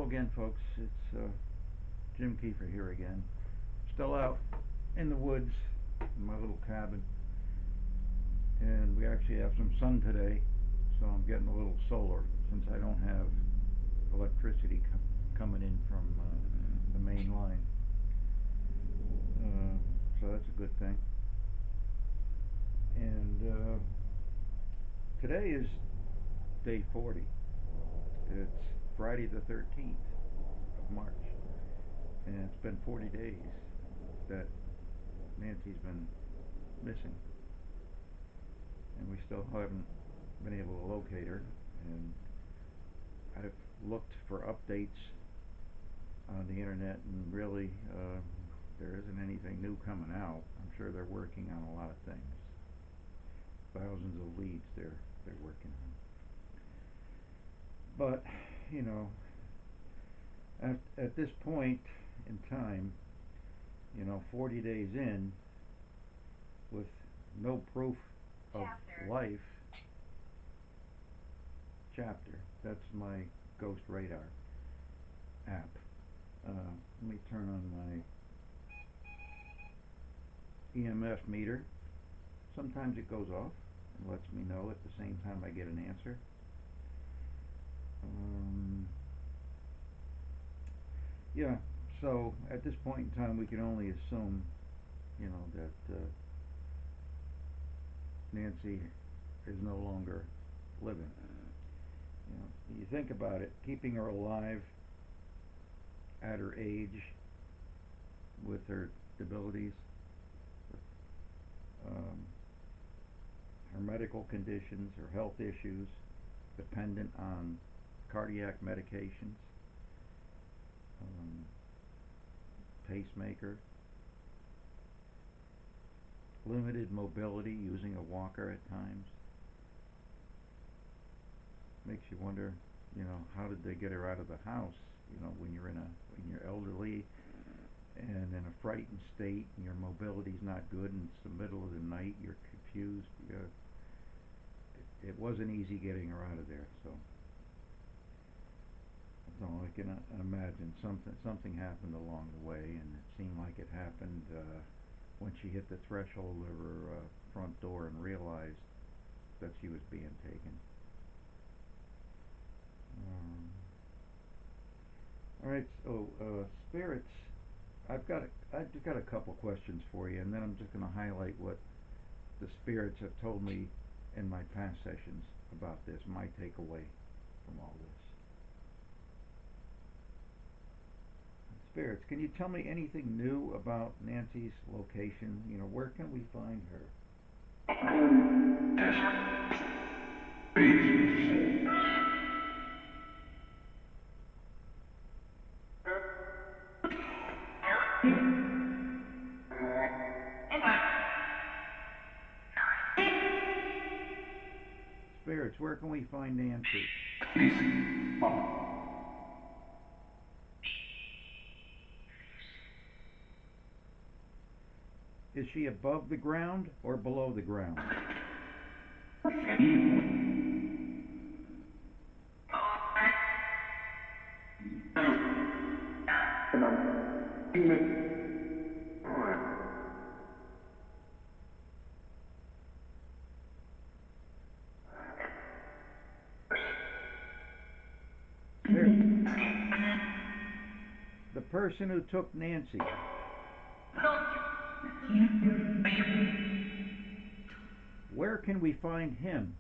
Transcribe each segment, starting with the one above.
Hello again, folks. It's Jim Kiefer here again. Still out in the woods in my little cabin, and we actually have some sun today, so I'm getting a little solar since I don't have electricity coming in from the main line. So that's a good thing. And today is day 40. It's Friday the 13th of March, and it's been 40 days that Nancy's been missing, and we still haven't been able to locate her. And I've looked for updates on the internet, and really, there isn't anything new coming out. I'm sure they're working on a lot of things. Thousands of leads they're working on. But you know, at this point in time, 40 days in, with no proof of life. Chapter. That's my Ghost Radar app. Let me turn on my EMF meter. Sometimes it goes off and lets me know at the same time I get an answer. Yeah, so at this point in time we can only assume, that Nancy is no longer living. You think about it, keeping her alive at her age with her debilities, um, her medical conditions, her health issues, dependent on cardiac medications, pacemaker, limited mobility, using a walker at times. Makes you wonder, how did they get her out of the house? When you're elderly and in a frightened state, and your mobility's not good, and it's the middle of the night, you're confused. It wasn't easy getting her out of there. So I can imagine something happened along the way, and it seemed like it happened when she hit the threshold of her front door and realized that she was being taken. All right, so spirits. I've just got a couple questions for you, and then I'm just going to highlight what the spirits have told me in my past sessions about this. My takeaway from all this. Spirits, can you tell me anything new about Nancy's location? Where can we find her? Spirits, where can we find Nancy? Is she above the ground or below the ground? The person who took Nancy. Where can we find him?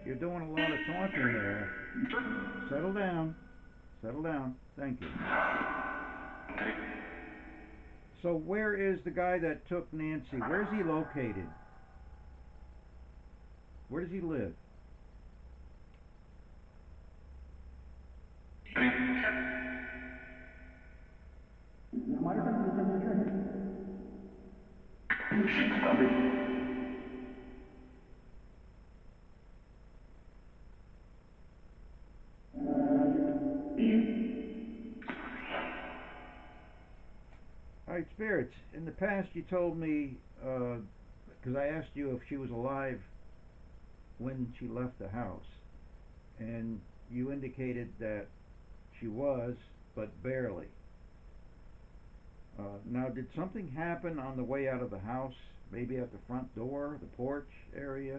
You're doing a lot of talking there. Settle down. Settle down. Thank you. So where is the guy that took Nancy? Where's he located? Where does he live? All right, spirits. In the past, you told me because I asked you if she was alive when she left the house, and you indicated that she was, but barely. Now, did something happen on the way out of the house? Maybe at the front door, the porch area?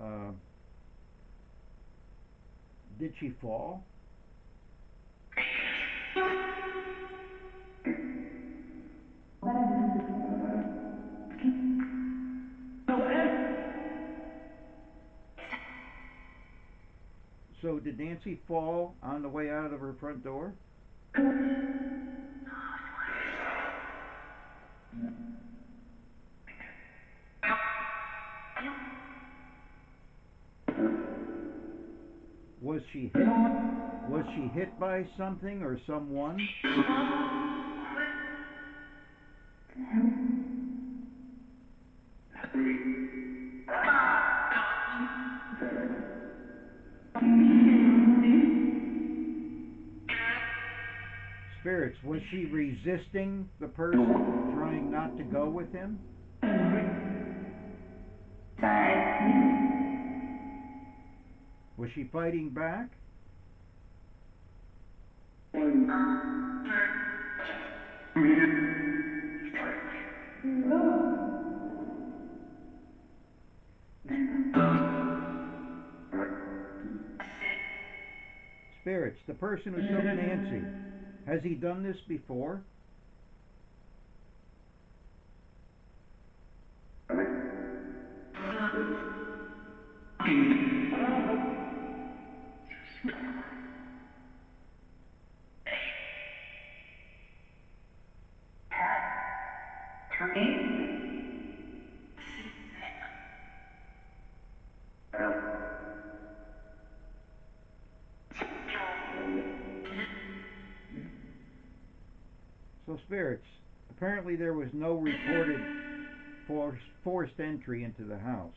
Uh, did she fall? So, did Nancy fall on the way out of her front door? Was she hit? Was she hit by something or someone? Spirits, was she resisting the person, trying not to go with him? Was she fighting back? Spirits, the person who took Nancy, has he done this before? So, spirits, apparently there was no reported forced entry into the house.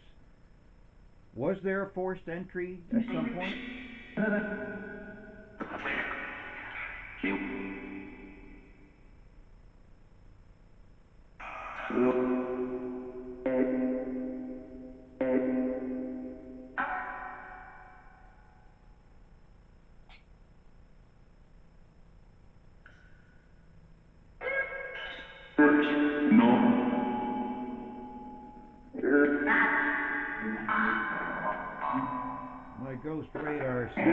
Was there a forced entry at some point? My ghost radar said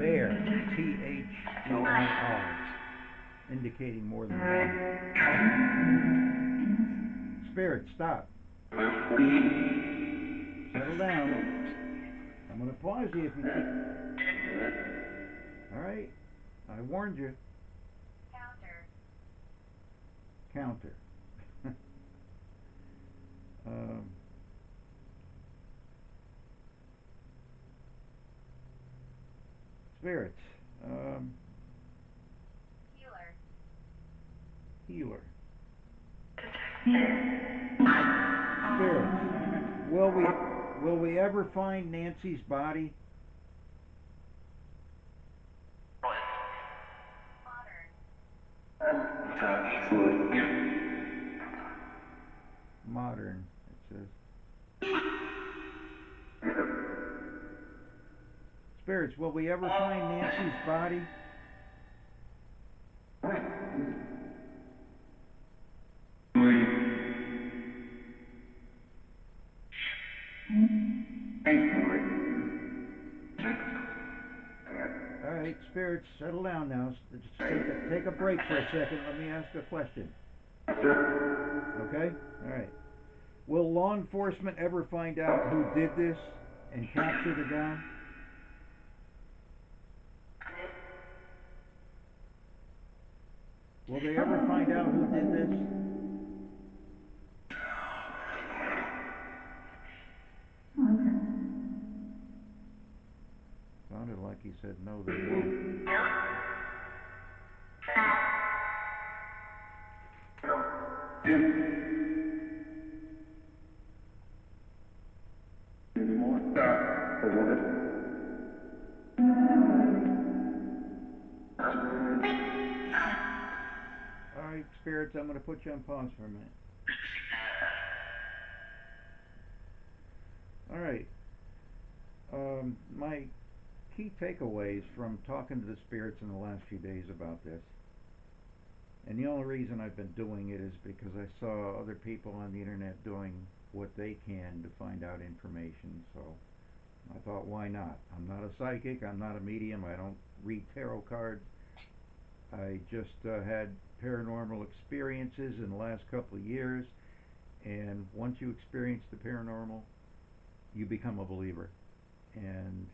there, THERR, indicating more than one. Spirit, stop. Settle down. I'm going to pause you if you keep. All right. I warned you. Counter. um, spirits. Um, healer. Spirits. Will we ever find Nancy's body? Modern. It says. Spirits. Will we ever find Nancy's body? All right, spirits, settle down now. Just take a break for a second. Let me ask a question. Okay? All right. Will law enforcement ever find out who did this and capture the guy? Will they ever find out who did this? Sounded like he said no, they won't. All spirits, I'm going to put you on pause for a minute. All right. My key takeaways from talking to the spirits in the last few days about this, and the only reason I've been doing it is because I saw other people on the internet doing what they can to find out information. So I thought, why not? I'm not a psychic. I'm not a medium. I don't read tarot cards. I just had paranormal experiences in the last couple of years, and once you experience the paranormal, you become a believer. And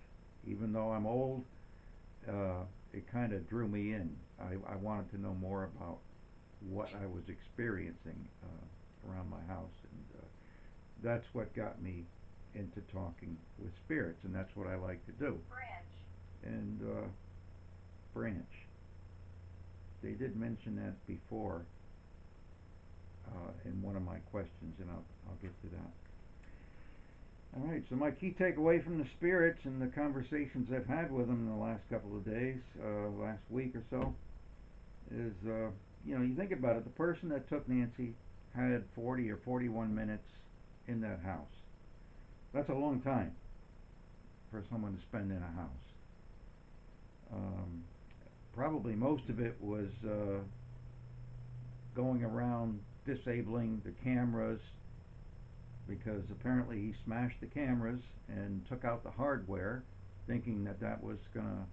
even though I'm old, it kind of drew me in. I wanted to know more about what I was experiencing around my house, and that's what got me into talking with spirits, and that's what I like to do. And branch. They did mention that before in one of my questions, and I'll get to that. All right, so my key takeaway from the spirits and the conversations I've had with them in the last couple of days, last week or so, is you think about it. The person that took Nancy had 40 or 41 minutes in that house. That's a long time for someone to spend in a house. Um, Probably most of it was going around disabling the cameras, because apparently he smashed the cameras and took out the hardware, thinking that that was going to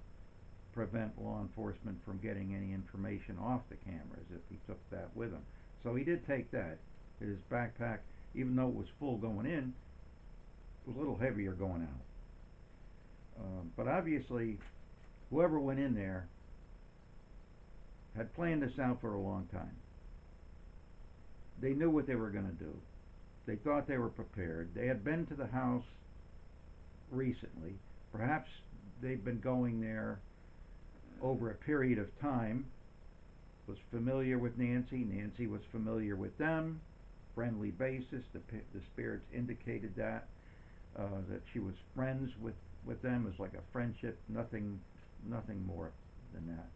prevent law enforcement from getting any information off the cameras if he took that with him. So he did take that. His backpack, even though it was full going in, was a little heavier going out. But obviously, whoever went in there had planned this out for a long time. They knew what they were going to do. They thought they were prepared. They had been to the house recently. Perhaps they've been going there over a period of time, was familiar with Nancy. Nancy was familiar with them. Friendly basis. The spirits indicated that she was friends with them. It was like a friendship, nothing more than that.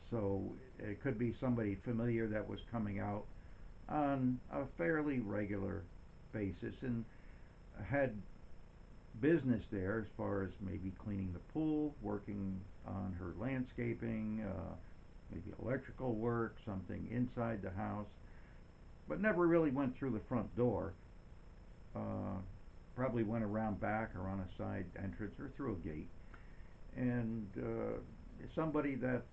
So it could be somebody familiar that was coming out on a fairly regular basis and had business there as far as maybe cleaning the pool, working on her landscaping, maybe electrical work, something inside the house, but never really went through the front door. Probably went around back or on a side entrance or through a gate. And somebody that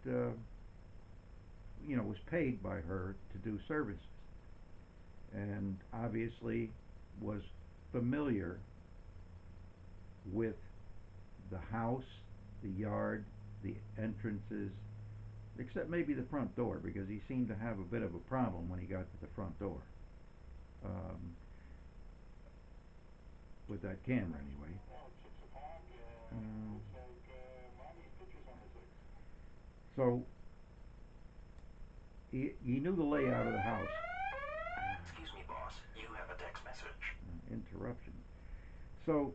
was paid by her to do services, and obviously was familiar with the house, the yard, the entrances, except maybe the front door, because he seemed to have a bit of a problem when he got to the front door. Um, with that camera, anyway. So he knew the layout of the house. Excuse me, boss. You have a text message. Interruption. So,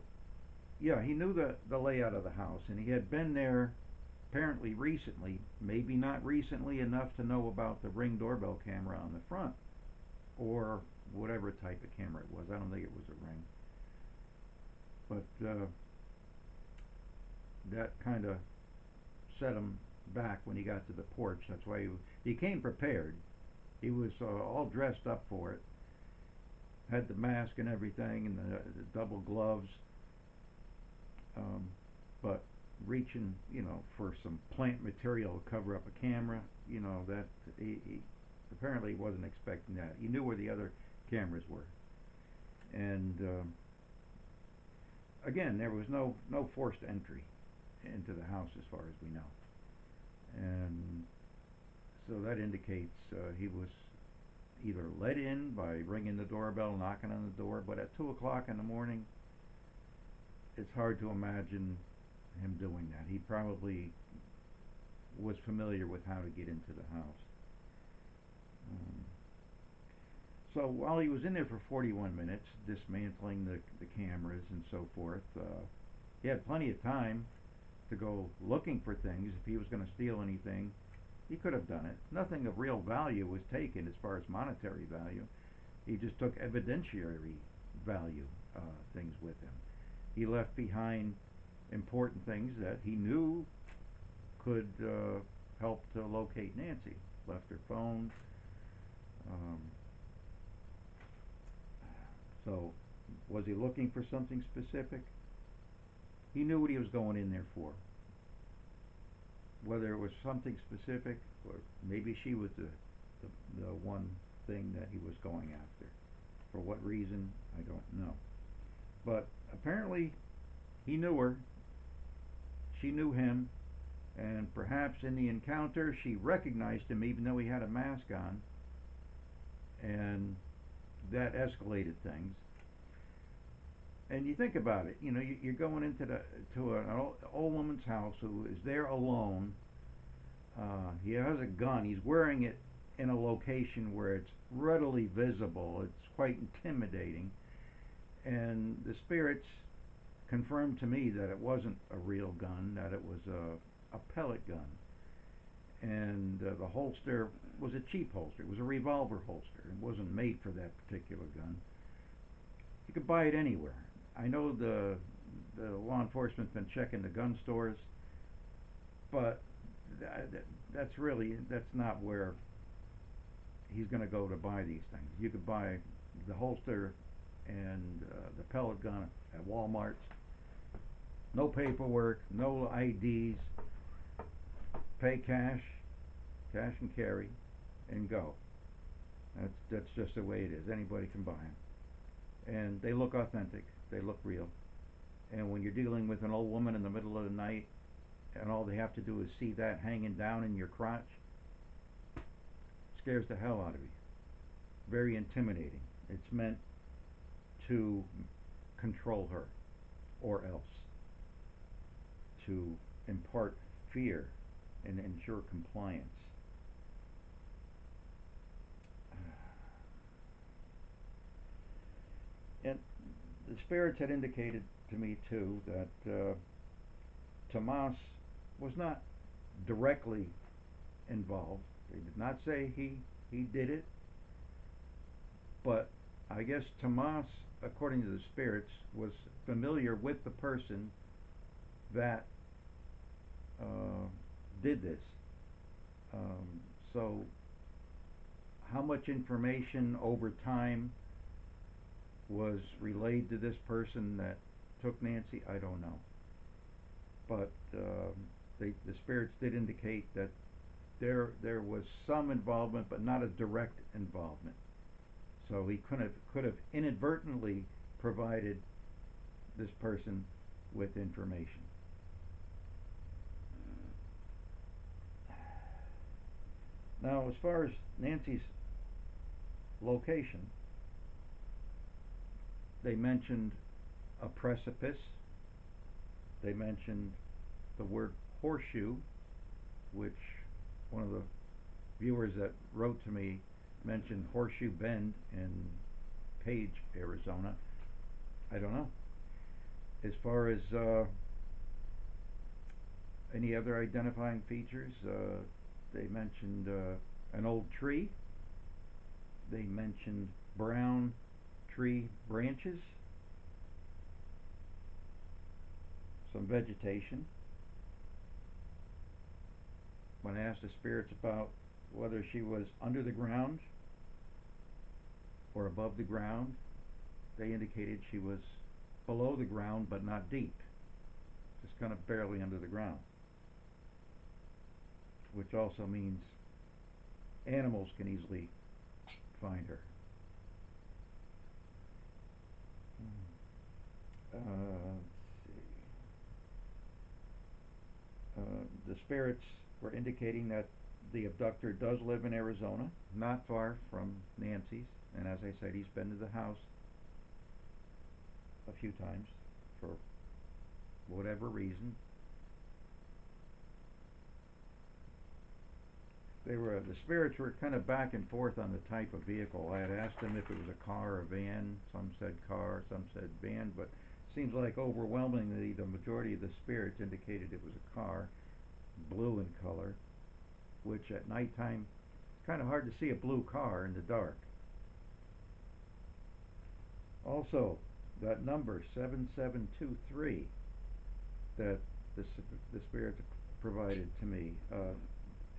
yeah, he knew the layout of the house, and he had been there apparently recently, maybe not recently enough to know about the Ring doorbell camera on the front, or whatever type of camera it was. I don't think it was a Ring. But that kind of set him back when he got to the porch. That's why he came prepared. He was all dressed up for it. Had the mask and everything, and the double gloves. But reaching, for some plant material to cover up a camera, that he apparently wasn't expecting that. He knew where the other cameras were, and again, there was no forced entry into the house as far as we know, and so that indicates he was either let in by ringing the doorbell, knocking on the door. But at 2 o'clock in the morning, it's hard to imagine him doing that. He probably was familiar with how to get into the house. So while he was in there for 41 minutes, dismantling the cameras and so forth, he had plenty of time to go looking for things if he was going to steal anything He could have done it. Nothing of real value was taken as far as monetary value. He just took evidentiary value things with him. He left behind important things that he knew could help to locate Nancy. Left her phone. Um, so, was he looking for something specific? He knew what he was going in there for. Whether it was something specific, or maybe she was the one thing that he was going after. For what reason, I don't know. But apparently, he knew her. She knew him. And perhaps in the encounter, she recognized him even though he had a mask on. And that escalated things. And you think about it, you're going into an old woman's house who is there alone. He has a gun. He's wearing it in a location where it's readily visible. It's quite intimidating. And the spirits confirmed to me that it wasn't a real gun, that it was a pellet gun. And the holster was a cheap holster. It was a revolver holster. It wasn't made for that particular gun. You could buy it anywhere. I know the law enforcement's been checking the gun stores, but that's not where he's going to go to buy these things. You could buy the holster and the pellet gun at Walmart. No paperwork, no IDs. Pay cash, cash and carry, and go. That's just the way it is. Anybody can buy them, and they look authentic. They look real. And when you're dealing with an old woman in the middle of the night, and all they have to do is see that hanging down in your crotch, scares the hell out of you. Very intimidating. It's meant to control her, or else to impart fear and ensure compliance. And the spirits had indicated to me too that Tomas was not directly involved. They did not say he did it, but I guess Tomas, according to the spirits, was familiar with the person that uh, did this. Um, so, how much information over time was relayed to this person that took Nancy, I don't know. But the spirits did indicate that there was some involvement, but not a direct involvement. So he could have inadvertently provided this person with information. Now, as far as Nancy's location, they mentioned a precipice. They mentioned the word horseshoe, which one of the viewers that wrote to me mentioned Horseshoe Bend in Page, Arizona. I don't know. As far as any other identifying features, they mentioned an old tree. They mentioned brown tree branches, some vegetation. When I asked the spirits about whether she was under the ground or above the ground, they indicated she was below the ground but not deep, just kind of barely under the ground, which also means animals can easily find her. Let's see. The spirits were indicating that the abductor does live in Arizona, not far from Nancy's, and as I said, he's been to the house a few times for whatever reason. The spirits were kind of back and forth on the type of vehicle. I had asked them if it was a car or a van. Some said car, some said van, but it seems like overwhelmingly the majority of the spirits indicated it was a car, blue in color. which at nighttime it's kind of hard to see a blue car in the dark. Also, that number 7723 that the the spirit provided to me,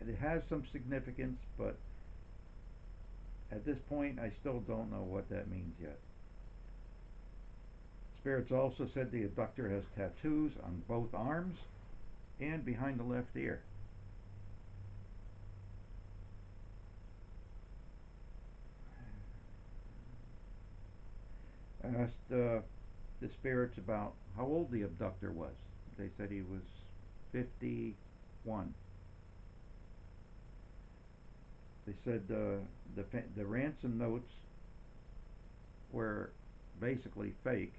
it has some significance, but at this point, I still don't know what that means yet. Spirits also said the abductor has tattoos on both arms and behind the left ear. I asked the spirits about how old the abductor was. They said he was 51. They said the ransom notes were basically fake,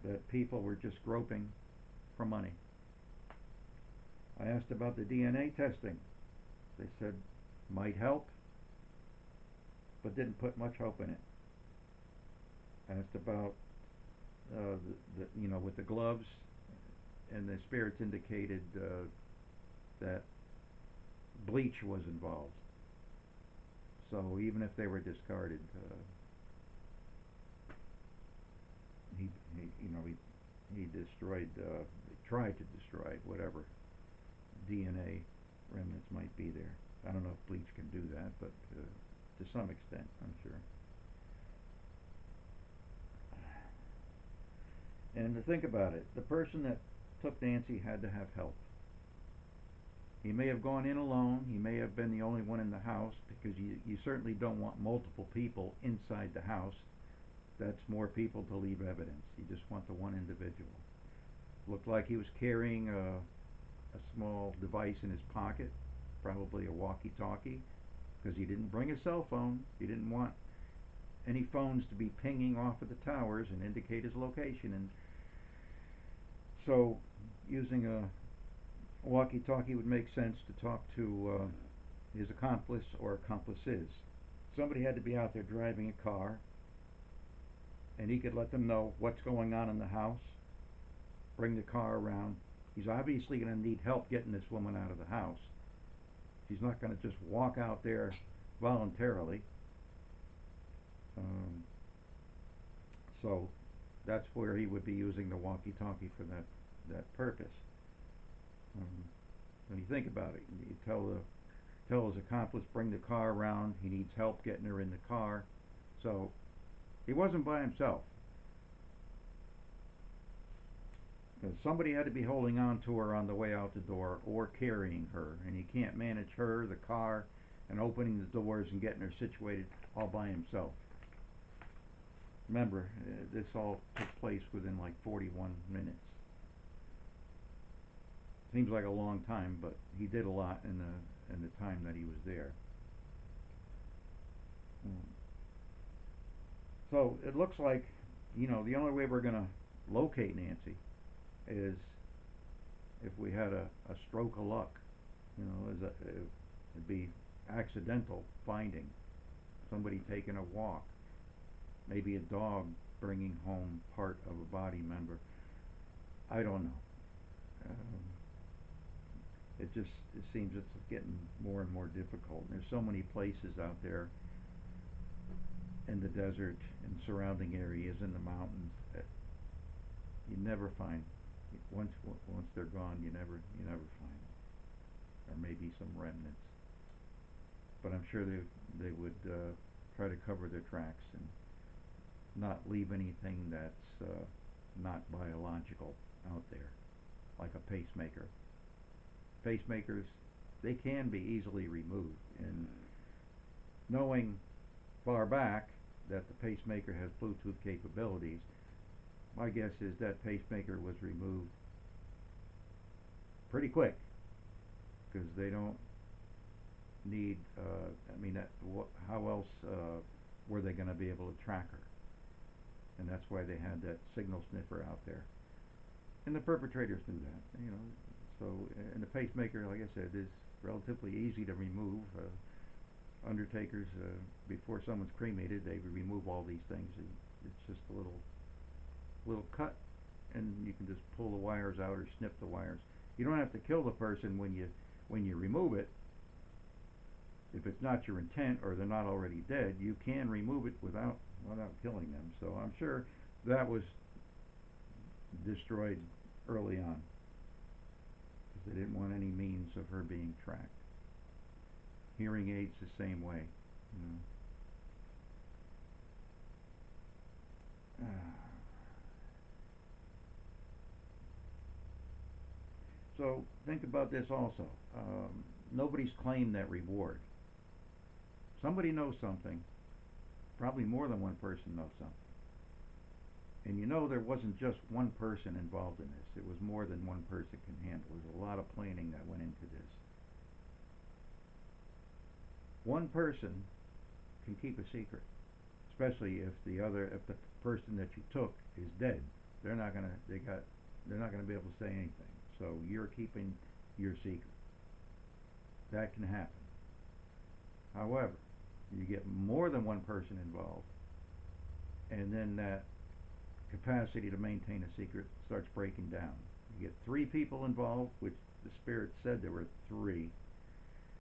that people were just groping for money. I asked about the DNA testing. They said might help, but didn't put much hope in it. I asked about with the gloves, and the spirits indicated that bleach was involved. So even if they were discarded, he destroyed, tried to destroy whatever DNA remnants might be there. I don't know if bleach can do that, but to some extent, I'm sure. And to think about it, the person that took Nancy had to have help. He may have gone in alone. He may have been the only one in the house, because you certainly don't want multiple people inside the house. That's more people to leave evidence. You just want the one individual. Looked like he was carrying a small device in his pocket, probably a walkie-talkie, because he didn't bring a cell phone. He didn't want any phones to be pinging off of the towers and indicate his location. And so using a walkie-talkie would make sense to talk to his accomplice or accomplices. Somebody had to be out there driving a car, and he could let them know what's going on in the house, bring the car around. He's obviously going to need help getting this woman out of the house. She's not going to just walk out there voluntarily. Um, so that's where he would be using the walkie-talkie for that purpose. When you think about it, you tell his accomplice, bring the car around. He needs help getting her in the car. So he wasn't by himself. Somebody had to be holding on to her on the way out the door or carrying her, and he can't manage her, the car, and opening the doors and getting her situated all by himself. Remember, this all took place within like 41 minutes. Seems like a long time, but he did a lot in the time that he was there. So it looks like, the only way we're going to locate Nancy is if we had a stroke of luck. It'd be accidental finding, somebody taking a walk, maybe a dog bringing home part of a body member. I don't know. Um, it seems it's getting more and more difficult. And there's so many places out there in the desert and surrounding areas in the mountains that you never find. Once they're gone, you never find them, or maybe some remnants. But I'm sure they would try to cover their tracks and not leave anything that's not biological out there, like a pacemaker. Pacemakers, they can be easily removed, and knowing far back that the pacemaker has Bluetooth capabilities, my guess is that pacemaker was removed pretty quick, because they don't need. How else were they going to be able to track her? And that's why they had that signal sniffer out there. And the perpetrators knew that. So, and the pacemaker, like I said, is relatively easy to remove. Undertakers, before someone's cremated, they remove all these things. It's just a little cut, and you can just pull the wires out or snip the wires. You don't have to kill the person when you remove it, If it's not your intent or they're not already dead, you can remove it without killing them. So I'm sure that was destroyed early on because they didn't want any means of her being tracked. Hearing aids the same way, you know. So think about this also. Nobody's claimed that reward. Somebody knows something. Probably more than one person knows something. And you know there wasn't just one person involved in this. It was more than one person can handle. There's a lot of planning that went into this. One person can keep a secret, especially if the person that you took is dead. They're not gonna be able to say anything. So you're keeping your secret. That can happen. However, you get more than one person involved, and then that capacity to maintain a secret starts breaking down. You get three people involved, which the spirit said there were three,